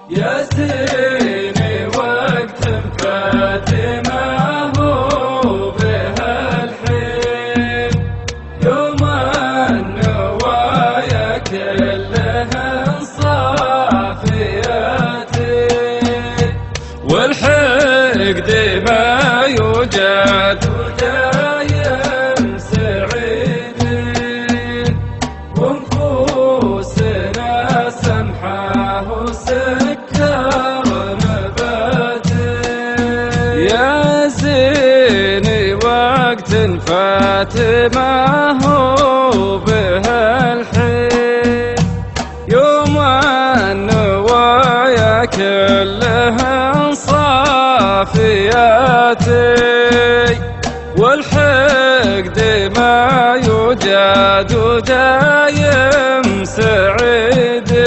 يا زيني وقت فاتمة هو بها الحين، يوم النوايا كلهن صافيات، والحقد ما يوجد ودايم سعيدين، ونفوسنا سمحة وسكر نباتين. يا زيني وقت فاتمة هو بها الحين، يوم النوايا كلهن صافياتي، والحقد ما يوجد ودايم سعيدين،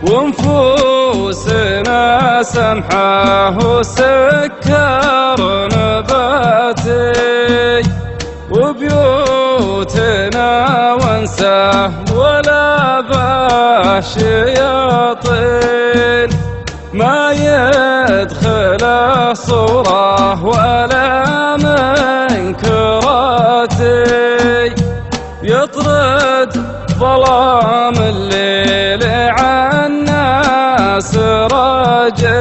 ونفوسنا سمحة وسكر نباتي، وبيوتنا وانساه ولا بشياطين، ما يدخل صوره ولا منكراتي، يطرد ظلام الليل عنا سراجين،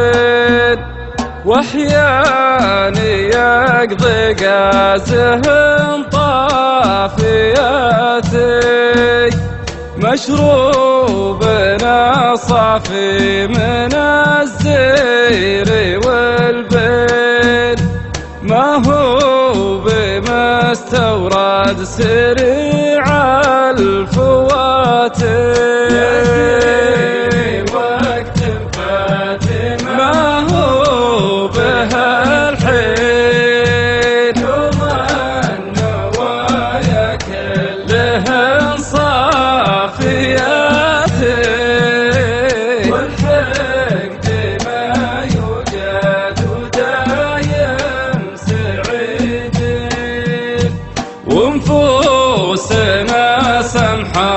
واحياني يقضي قازهن طافياتي، مشروبنا صافي من الزير والبين، ما هو بمستورد سريع الفواتين. يا زيني وقت فاتمة ما هو بها الحين، يوم النوايا كلهن صافياتي، والحقد ما يوجد ودايم سعيدين، ونفوسنا سمحة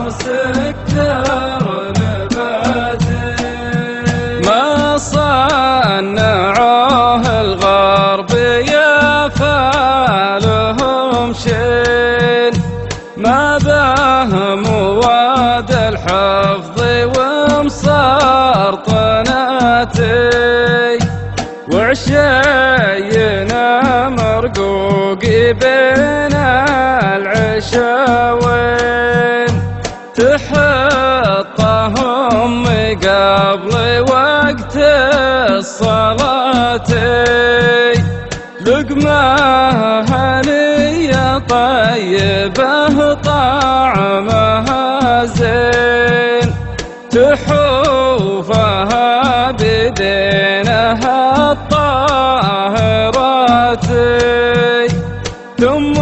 وسكر نباتين، ما صنعوه الغرب يا فالهم شين، ما به مواد الحفظ ومسرطناتي، وعشينا مرقوق بين العشاوين، تحطهم قبل وقت الصلاة، لقمة هنية طيبة طعمها زين، تحوفها بدينها الطاهرات، ثم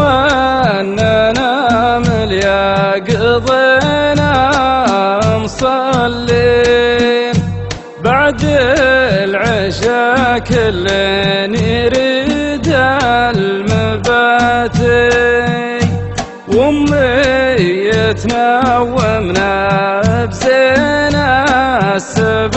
اننا مليقظنا مصلين، بعد العشاء كل يريد المباتي، وامي يتنومنا بزينة السبع